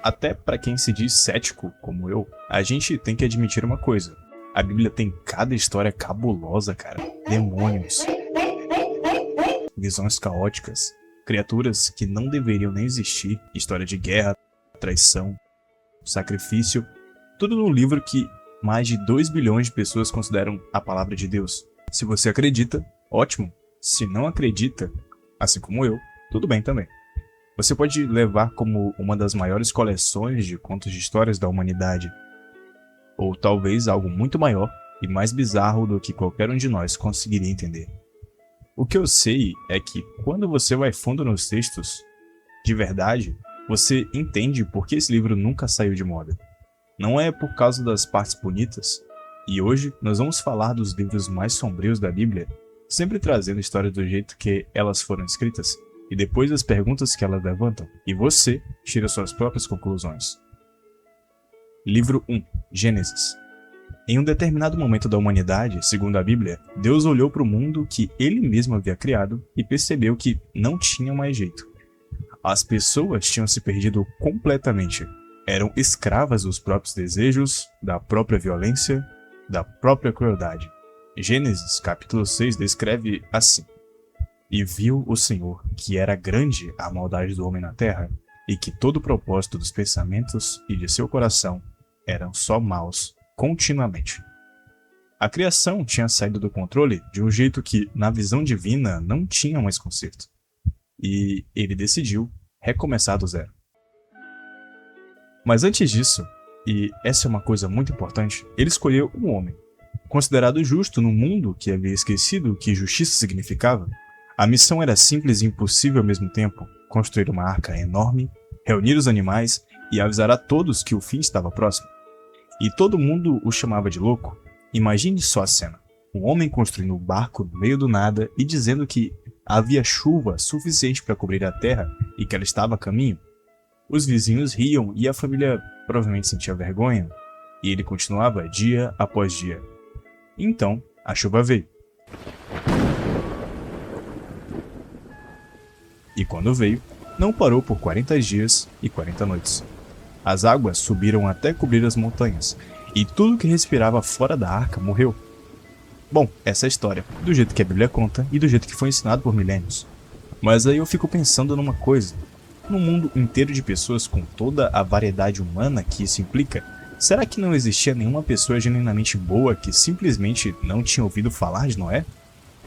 Até para quem se diz cético, como eu, a gente tem que admitir uma coisa. A Bíblia tem cada história cabulosa, cara. Demônios, visões caóticas, criaturas que não deveriam nem existir, história de guerra, traição, sacrifício, tudo num livro que mais de 2 bilhões de pessoas consideram a palavra de Deus. Se você acredita, ótimo. Se não acredita, assim como eu, tudo bem também. Você pode levar como uma das maiores coleções de contos de histórias da humanidade, ou talvez algo muito maior e mais bizarro do que qualquer um de nós conseguiria entender. O que eu sei é que quando você vai fundo nos textos, de verdade, você entende por que esse livro nunca saiu de moda. Não é por causa das partes bonitas, e hoje nós vamos falar dos livros mais sombrios da Bíblia, sempre trazendo a história do jeito que elas foram escritas, e depois as perguntas que elas levantam, e você tira suas próprias conclusões. Livro 1. Gênesis. Em um determinado momento da humanidade, segundo a Bíblia, Deus olhou para o mundo que ele mesmo havia criado e percebeu que não tinha mais jeito. As pessoas tinham se perdido completamente. Eram escravas dos próprios desejos, da própria violência, da própria crueldade. Gênesis capítulo 6 descreve assim: E viu o Senhor que era grande a maldade do homem na terra, e que todo o propósito dos pensamentos e de seu coração eram só maus continuamente. A criação tinha saído do controle de um jeito que, na visão divina, não tinha mais conserto. E ele decidiu recomeçar do zero. Mas antes disso, e essa é uma coisa muito importante, ele escolheu um homem, considerado justo no mundo que havia esquecido o que justiça significava. A missão era simples e impossível ao mesmo tempo: construir uma arca enorme, reunir os animais e avisar a todos que o fim estava próximo. E todo mundo o chamava de louco. Imagine só a cena: um homem construindo um barco no meio do nada e dizendo que havia chuva suficiente para cobrir a terra e que ela estava a caminho. Os vizinhos riam e a família provavelmente sentia vergonha, e ele continuava dia após dia. Então, a chuva veio. E quando veio, não parou por 40 dias e 40 noites. As águas subiram até cobrir as montanhas, e tudo que respirava fora da arca morreu. Bom, essa é a história, do jeito que a Bíblia conta e do jeito que foi ensinado por milênios. Mas aí eu fico pensando numa coisa: num mundo inteiro de pessoas com toda a variedade humana que isso implica, será que não existia nenhuma pessoa genuinamente boa que simplesmente não tinha ouvido falar de Noé?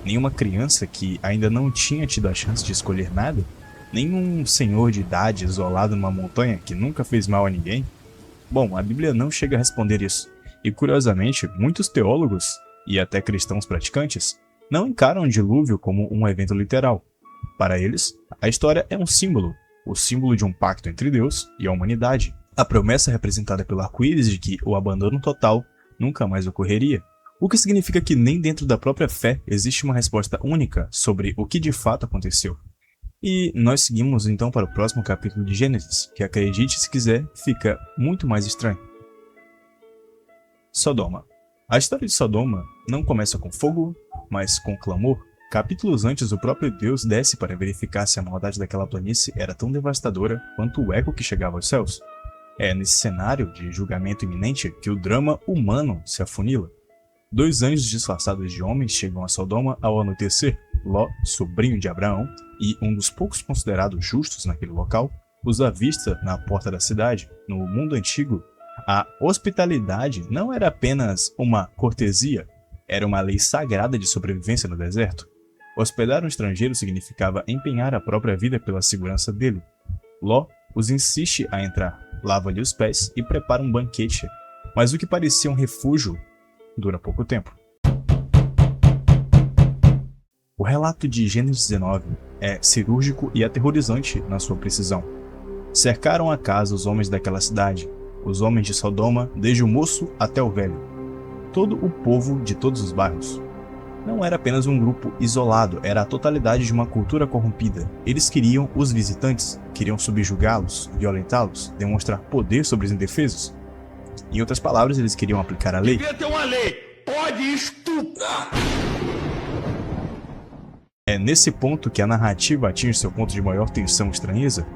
Nenhuma criança que ainda não tinha tido a chance de escolher nada? Nenhum senhor de idade isolado numa montanha que nunca fez mal a ninguém? Bom, a Bíblia não chega a responder isso. E curiosamente, muitos teólogos, e até cristãos praticantes, não encaram o dilúvio como um evento literal. Para eles, a história é um símbolo, o símbolo de um pacto entre Deus e a humanidade. A promessa representada pelo arco-íris de que o abandono total nunca mais ocorreria. O que significa que nem dentro da própria fé existe uma resposta única sobre o que de fato aconteceu. E nós seguimos então para o próximo capítulo de Gênesis, que, acredite se quiser, fica muito mais estranho. Sodoma. A história de Sodoma não começa com fogo, mas com clamor. Capítulos antes, o próprio Deus desce para verificar se a maldade daquela planície era tão devastadora quanto o eco que chegava aos céus. É nesse cenário de julgamento iminente que o drama humano se afunila. 2 anjos disfarçados de homens chegam a Sodoma ao anoitecer. Ló, sobrinho de Abraão, e um dos poucos considerados justos naquele local, os avista na porta da cidade. No mundo antigo, a hospitalidade não era apenas uma cortesia, era uma lei sagrada de sobrevivência no deserto. Hospedar um estrangeiro significava empenhar a própria vida pela segurança dele. Ló os insiste a entrar, lava-lhe os pés e prepara um banquete, mas o que parecia um refúgio dura pouco tempo. O relato de Gênesis 19 é cirúrgico e aterrorizante na sua precisão. Cercaram a casa os homens daquela cidade, os homens de Sodoma, desde o moço até o velho, todo o povo de todos os bairros. não era apenas um grupo isolado, era a totalidade de uma cultura corrompida. Eles queriam os visitantes, queriam subjugá-los, violentá-los, demonstrar poder sobre os indefesos. Em outras palavras, eles queriam aplicar a lei. Devia ter uma lei. Pode estuprar. É nesse ponto que a narrativa atinge seu ponto de maior tensão e estranheza.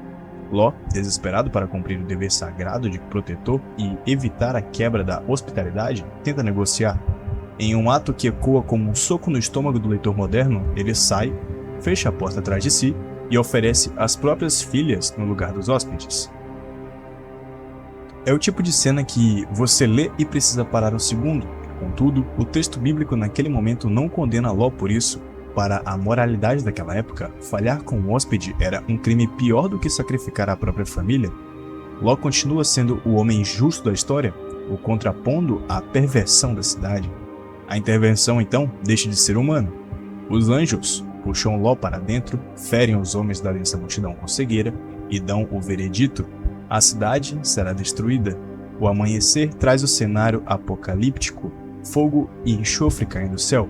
Ló, desesperado para cumprir o dever sagrado de protetor e evitar a quebra da hospitalidade, tenta negociar. Em um ato que ecoa como um soco no estômago do leitor moderno, ele sai, fecha a porta atrás de si e oferece as próprias filhas no lugar dos hóspedes. É o tipo de cena que você lê e precisa parar um segundo. Contudo, o texto bíblico naquele momento não condena Ló por isso. Para a moralidade daquela época, falhar com um hóspede era um crime pior do que sacrificar a própria família. Ló continua sendo o homem justo da história, o contrapondo à perversão da cidade. A intervenção, então, deixa de ser humana. Os anjos puxam Ló para dentro, ferem os homens da densa multidão com cegueira e dão o veredito: a cidade será destruída. O amanhecer traz o cenário apocalíptico, fogo e enxofre caindo do céu,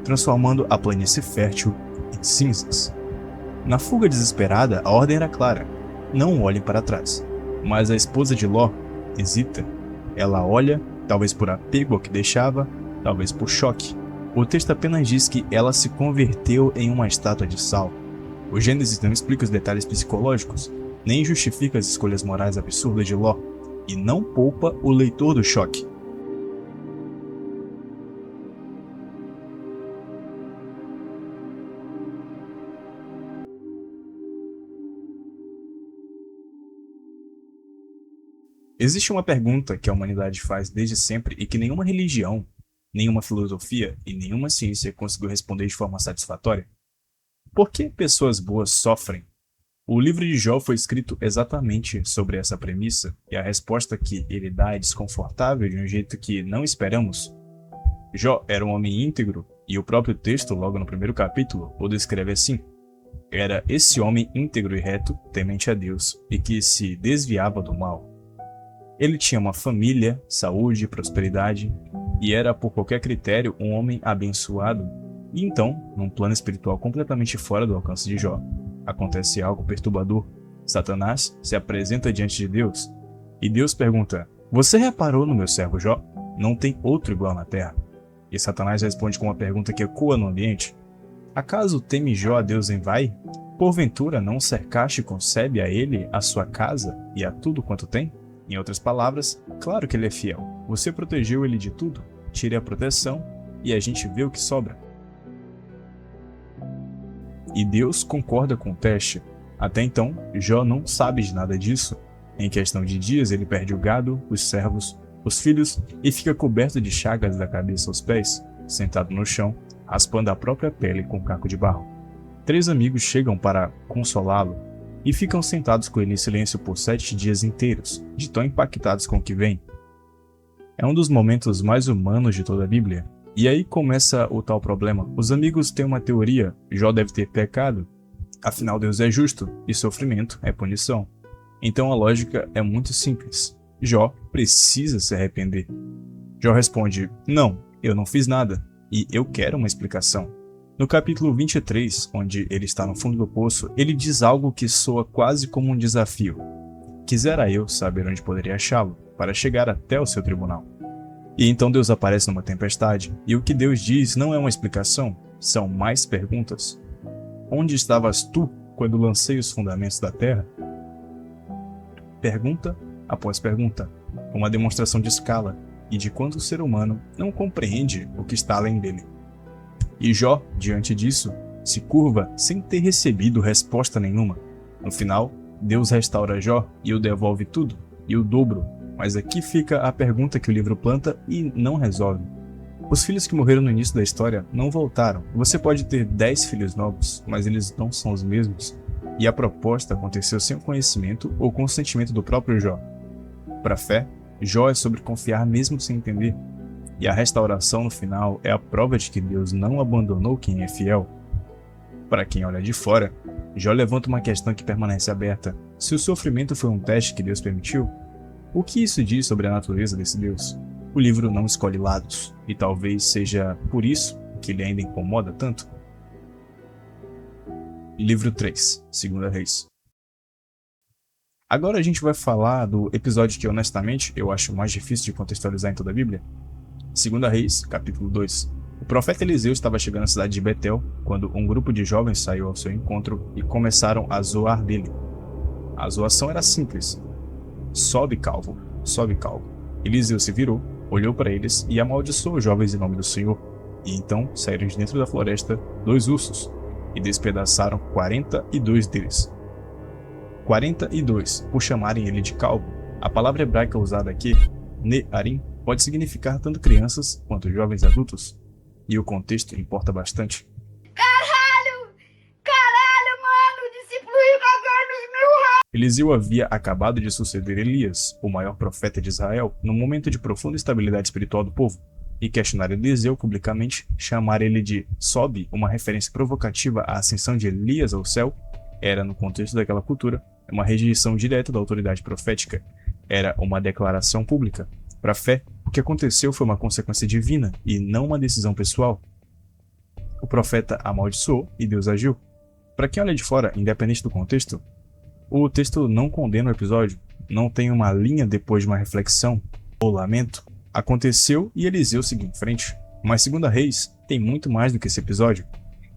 transformando a planície fértil em cinzas. Na fuga desesperada, a ordem era clara: não olhem para trás. Mas a esposa de Ló hesita. Ela olha, talvez por apego ao que deixava, talvez por choque. O texto apenas diz que ela se converteu em uma estátua de sal. O Gênesis não explica os detalhes psicológicos, nem justifica as escolhas morais absurdas de Ló, e não poupa o leitor do choque. Existe uma pergunta que a humanidade faz desde sempre e que nenhuma religião, nenhuma filosofia e nenhuma ciência conseguiu responder de forma satisfatória. Por que pessoas boas sofrem? O livro de Jó foi escrito exatamente sobre essa premissa, e a resposta que ele dá é desconfortável de um jeito que não esperamos. Jó era um homem íntegro, e o próprio texto, logo no primeiro capítulo, o descreve assim: era esse homem íntegro e reto, temente a Deus, e que se desviava do mal. Ele tinha uma família, saúde, prosperidade, e era, por qualquer critério, um homem abençoado. E então, num plano espiritual completamente fora do alcance de Jó, acontece algo perturbador. Satanás se apresenta diante de Deus, e Deus pergunta: você reparou no meu servo Jó? Não tem outro igual na terra. E Satanás responde com uma pergunta que ecoa no ambiente: acaso teme Jó a Deus em vai? Porventura não cercaste e concebe a ele a sua casa e a tudo quanto tem? Em outras palavras, claro que ele é fiel. Você protegeu ele de tudo, tire a proteção e a gente vê o que sobra. E Deus concorda com o teste. Até então, Jó não sabe de nada disso. Em questão de dias, ele perde o gado, os servos, os filhos e fica coberto de chagas da cabeça aos pés, sentado no chão, raspando a própria pele com um caco de barro. 3 amigos chegam para consolá-lo e ficam sentados com ele em silêncio por 7 dias inteiros, de tão impactados com o que vem. É um dos momentos mais humanos de toda a Bíblia. E aí começa o tal problema. Os amigos têm uma teoria: Jó deve ter pecado. Afinal, Deus é justo, e sofrimento é punição. Então a lógica é muito simples. Jó precisa se arrepender. Jó responde: não, eu não fiz nada, e eu quero uma explicação. No capítulo 23, onde ele está no fundo do poço, ele diz algo que soa quase como um desafio. Quisera eu saber onde poderia achá-lo, para chegar até o seu tribunal. E então Deus aparece numa tempestade, e o que Deus diz não é uma explicação, são mais perguntas. Onde estavas tu quando lancei os fundamentos da terra? Pergunta após pergunta, uma demonstração de escala e de quanto o ser humano não compreende o que está além dele. E Jó, diante disso, se curva sem ter recebido resposta nenhuma. No final, Deus restaura Jó e o devolve tudo, e o dobro. Mas aqui fica a pergunta que o livro planta e não resolve. Os filhos que morreram no início da história não voltaram. Você pode ter 10 filhos novos, mas eles não são os mesmos. E a proposta aconteceu sem o conhecimento ou consentimento do próprio Jó. Para a fé, Jó é sobre confiar mesmo sem entender. E a restauração no final é a prova de que Deus não abandonou quem é fiel. Para quem olha de fora, Jó levanta uma questão que permanece aberta. Se o sofrimento foi um teste que Deus permitiu, o que isso diz sobre a natureza desse Deus? O livro não escolhe lados, e talvez seja por isso que lhe ainda incomoda tanto? Livro 3, 2 Reis. Agora a gente vai falar do episódio que, honestamente, eu acho mais difícil de contextualizar em toda a Bíblia. 2 Reis, capítulo 2. O profeta Eliseu estava chegando à cidade de Betel quando um grupo de jovens saiu ao seu encontro e começaram a zoar dele. A zoação era simples. Sobe, calvo, sobe, calvo. Eliseu se virou, olhou para eles e amaldiçoou os jovens em nome do Senhor. E então saíram de dentro da floresta 2 ursos e despedaçaram 42 deles. 42, por chamarem ele de calvo. A palavra hebraica usada aqui, ne'arim, pode significar tanto crianças quanto jovens adultos. E o contexto importa bastante. Caralho, mano, discípulo Rico. Eliseu havia acabado de suceder Elias, o maior profeta de Israel, num momento de profunda estabilidade espiritual do povo. E questionar Eliseu publicamente, chamar ele de sobe, uma referência provocativa à ascensão de Elias ao céu, era, no contexto daquela cultura, uma rejeição direta da autoridade profética. Era uma declaração pública. Para a fé, o que aconteceu foi uma consequência divina e não uma decisão pessoal. O profeta amaldiçoou e Deus agiu. Para quem olha de fora, independente do contexto, o texto não condena o episódio, não tem uma linha depois de uma reflexão ou lamento. Aconteceu e Eliseu seguiu em frente. Mas 2 Reis tem muito mais do que esse episódio.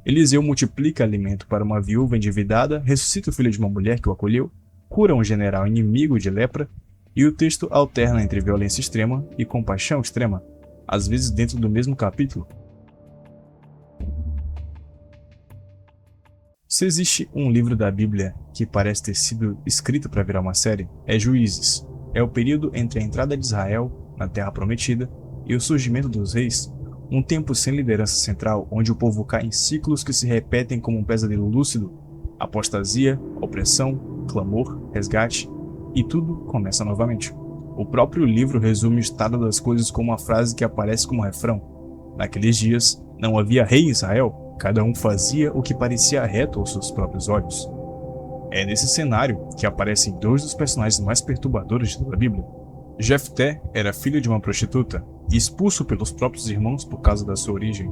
Eliseu multiplica alimento para uma viúva endividada, ressuscita o filho de uma mulher que o acolheu, cura um general inimigo de lepra, e o texto alterna entre violência extrema e compaixão extrema, às vezes dentro do mesmo capítulo. Se existe um livro da Bíblia que parece ter sido escrito para virar uma série, é Juízes. É o período entre a entrada de Israel na Terra Prometida e o surgimento dos reis, um tempo sem liderança central, onde o povo cai em ciclos que se repetem como um pesadelo lúcido, apostasia, opressão, clamor, resgate, e tudo começa novamente. O próprio livro resume o estado das coisas com uma frase que aparece como refrão. Naqueles dias, não havia rei em Israel, cada um fazia o que parecia reto aos seus próprios olhos. É nesse cenário que aparecem 2 dos personagens mais perturbadores de toda a Bíblia. Jefté era filho de uma prostituta e expulso pelos próprios irmãos por causa da sua origem.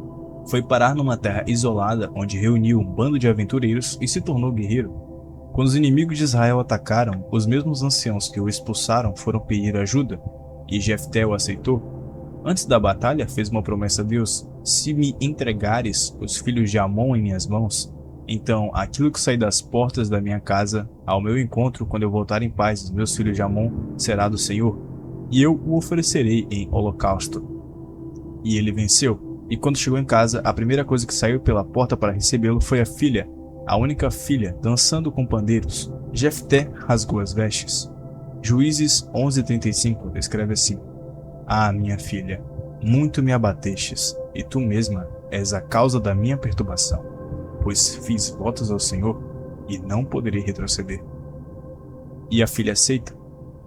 Foi parar numa terra isolada onde reuniu um bando de aventureiros e se tornou guerreiro. Quando os inimigos de Israel atacaram, os mesmos anciãos que o expulsaram foram pedir ajuda, e Jefté o aceitou. Antes da batalha, fez uma promessa a Deus: se me entregares os filhos de Amon em minhas mãos, então aquilo que sair das portas da minha casa, ao meu encontro quando eu voltar em paz dos meus filhos de Amon, será do Senhor, e eu o oferecerei em holocausto. E ele venceu, e quando chegou em casa, a primeira coisa que saiu pela porta para recebê-lo foi a filha, a única filha, dançando com pandeiros. Jefté rasgou as vestes. Juízes 11:35 descreve assim: Ah, minha filha, muito me abatestes, e tu mesma és a causa da minha perturbação, pois fiz votos ao Senhor, e não poderei retroceder. E a filha aceita.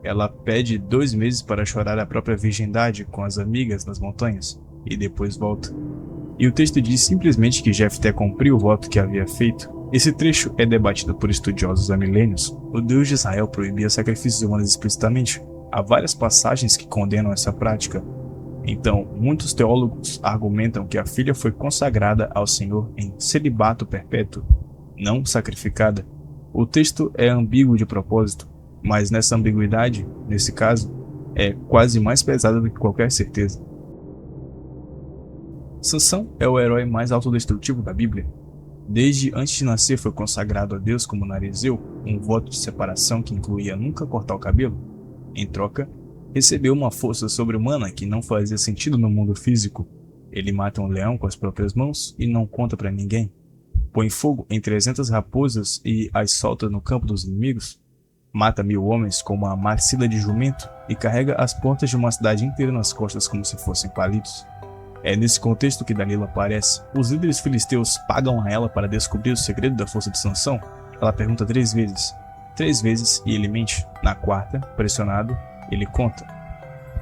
Ela pede 2 meses para chorar a própria virgindade com as amigas nas montanhas, e depois volta. E o texto diz simplesmente que Jefté cumpriu o voto que havia feito. Esse trecho é debatido por estudiosos há milênios. O Deus de Israel proibia sacrifícios humanos explicitamente. Há várias passagens que condenam essa prática. Então, muitos teólogos argumentam que a filha foi consagrada ao Senhor em celibato perpétuo, não sacrificada. O texto é ambíguo de propósito, mas nessa ambiguidade, nesse caso, é quase mais pesada do que qualquer certeza. Sansão é o herói mais autodestrutivo da Bíblia. Desde antes de nascer foi consagrado a Deus como narizeu, um voto de separação que incluía nunca cortar o cabelo. Em troca, recebeu uma força sobre-humana que não fazia sentido no mundo físico. Ele mata um leão com as próprias mãos e não conta para ninguém. Põe fogo em 300 raposas e as solta no campo dos inimigos. Mata 1000 homens com uma maxila de jumento e carrega as portas de uma cidade inteira nas costas como se fossem palitos. É nesse contexto que Dalila aparece. Os líderes filisteus pagam a ela para descobrir o segredo da força de Sansão. Ela pergunta 3 vezes. 3 vezes e ele mente. Na 4ª, pressionado, ele conta.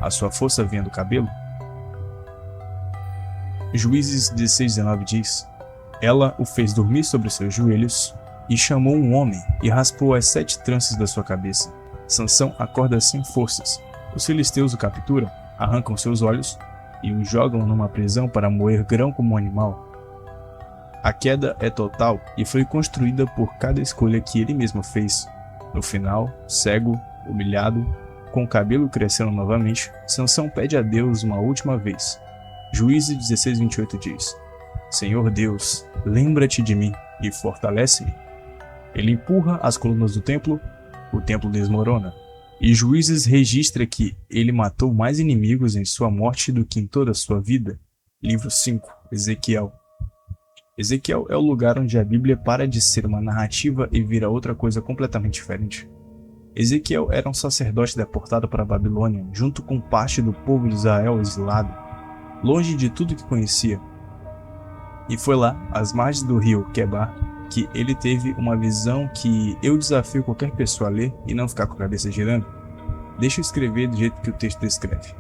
A sua força vinha do cabelo? Juízes 16:19 diz: Ela o fez dormir sobre seus joelhos e chamou um homem e raspou as 7 tranças da sua cabeça. Sansão acorda sem forças. Os filisteus o capturam, arrancam seus olhos e o jogam numa prisão para moer grão como um animal. A queda é total e foi construída por cada escolha que ele mesmo fez. No final, cego, humilhado, com o cabelo crescendo novamente, Sansão pede a Deus uma última vez. Juízes 16:28 diz: Senhor Deus, lembra-te de mim e fortalece-me. Ele empurra as colunas do templo, o templo desmorona. E Juízes registra que ele matou mais inimigos em sua morte do que em toda a sua vida. Livro 5, Ezequiel. Ezequiel é o lugar onde a Bíblia para de ser uma narrativa e vira outra coisa completamente diferente. Ezequiel era um sacerdote deportado para a Babilônia, junto com parte do povo de Israel exilado, longe de tudo que conhecia. E foi lá, às margens do rio Quebar, que ele teve uma visão que eu desafio qualquer pessoa a ler e não ficar com a cabeça girando. Deixa eu escrever do jeito que o texto descreve.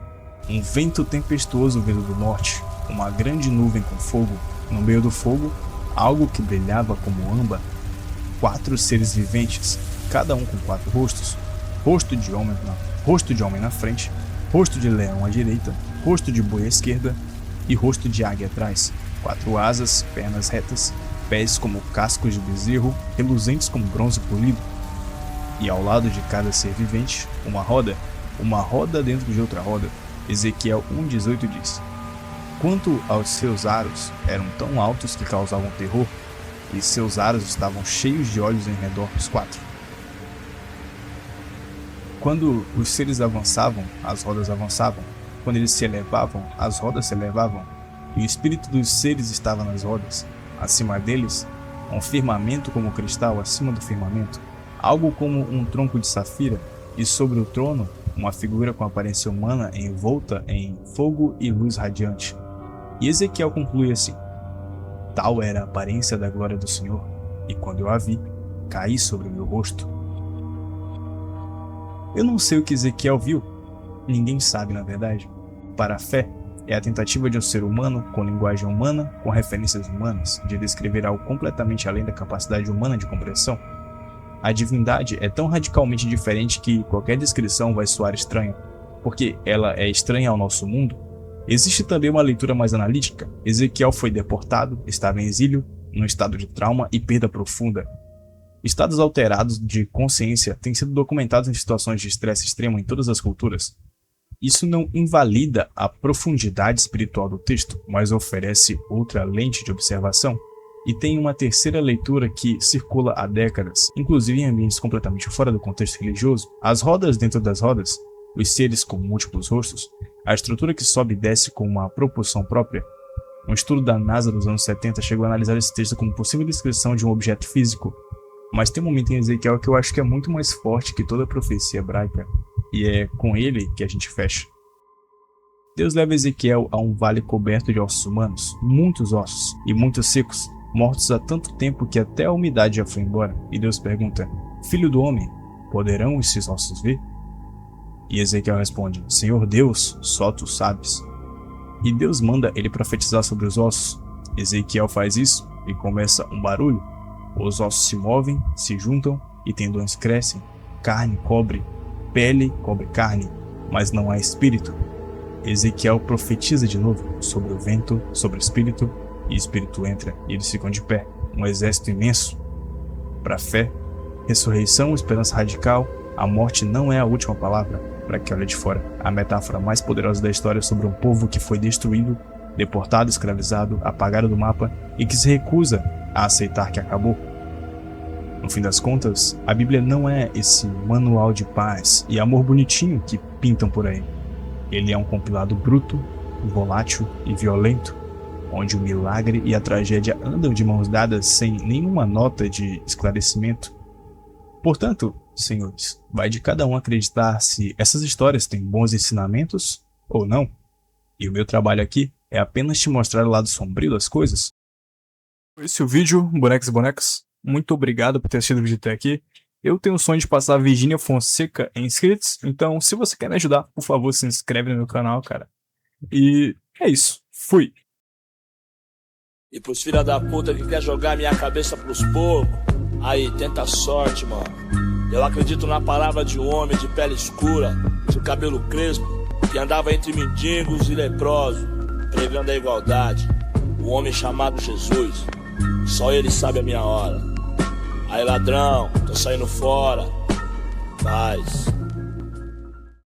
Um vento tempestuoso vindo do norte, uma grande nuvem com fogo, no meio do fogo, algo que brilhava como âmbar, 4 seres viventes, cada um com 4 rostos, rosto de homem na frente, rosto de leão à direita, rosto de boi à esquerda e rosto de águia atrás, 4 asas, pernas retas, pés como cascos de bezerro, reluzentes como bronze polido. E ao lado de cada ser vivente, uma roda dentro de outra roda. Ezequiel 1:18 diz: Quanto aos seus aros, eram tão altos que causavam terror, e seus aros estavam cheios de olhos em redor dos 4. Quando os seres avançavam, as rodas avançavam. Quando eles se elevavam, as rodas se elevavam. E o espírito dos seres estava nas rodas. Acima deles, um firmamento como cristal acima do firmamento, algo como um tronco de safira, e sobre o trono, uma figura com aparência humana envolta em fogo e luz radiante. E Ezequiel conclui assim: Tal era a aparência da glória do Senhor, e quando eu a vi, caí sobre o meu rosto. Eu não sei o que Ezequiel viu. Ninguém sabe, na verdade. Para a fé, é a tentativa de um ser humano, com linguagem humana, com referências humanas, de descrever algo completamente além da capacidade humana de compreensão. A divindade é tão radicalmente diferente que qualquer descrição vai soar estranha, porque ela é estranha ao nosso mundo. Existe também uma leitura mais analítica. Ezequiel foi deportado, estava em exílio, num estado de trauma e perda profunda. Estados alterados de consciência têm sido documentados em situações de estresse extremo em todas as culturas. Isso não invalida a profundidade espiritual do texto, mas oferece outra lente de observação. E tem uma terceira leitura que circula há décadas, inclusive em ambientes completamente fora do contexto religioso. As rodas dentro das rodas, os seres com múltiplos rostos, a estrutura que sobe e desce com uma propulsão própria. Um estudo da NASA dos anos 70 chegou a analisar esse texto como possível descrição de um objeto físico. Mas tem um momento em Ezequiel que eu acho que é muito mais forte que toda a profecia hebraica, e é com ele que a gente fecha. Deus leva Ezequiel a um vale coberto de ossos humanos, muitos ossos e muitos secos, mortos há tanto tempo que até a umidade já foi embora, e Deus pergunta: Filho do homem, poderão esses ossos ver? E Ezequiel responde: Senhor Deus, só tu sabes. E Deus manda ele profetizar sobre os ossos. Ezequiel faz isso e começa um barulho. Os ossos se movem, se juntam e tendões crescem, carne cobre, pele cobre carne, mas não há espírito. Ezequiel profetiza de novo sobre o vento, sobre o espírito, e o espírito entra e eles ficam de pé, um exército imenso. Para a fé, ressurreição, esperança radical, a morte não é a última palavra. Para quem olha de fora, a metáfora mais poderosa da história sobre um povo que foi destruído, deportado, escravizado, apagado do mapa e que se recusa a aceitar que acabou. No fim das contas, a Bíblia não é esse manual de paz e amor bonitinho que pintam por aí. Ele é um compilado bruto, volátil e violento, onde o milagre e a tragédia andam de mãos dadas sem nenhuma nota de esclarecimento. Portanto, senhores, vai de cada um acreditar se essas histórias têm bons ensinamentos ou não. E o meu trabalho aqui é apenas te mostrar o lado sombrio das coisas. Esse é o vídeo, bonecos e bonecas. Muito obrigado por ter assistido o vídeo até aqui. Eu tenho o sonho de passar a Virgínia Fonseca em inscritos, então se você quer me ajudar, por favor, se inscreve no meu canal, cara. E é isso. Fui! E pros filha da puta que quer jogar minha cabeça pros porcos, aí, tenta a sorte, mano. Eu acredito na palavra de um homem de pele escura, de cabelo crespo, que andava entre mendigos e leprosos, pregando a igualdade. O homem chamado Jesus, só ele sabe a minha hora. Aí ladrão, tô saindo fora. Paz.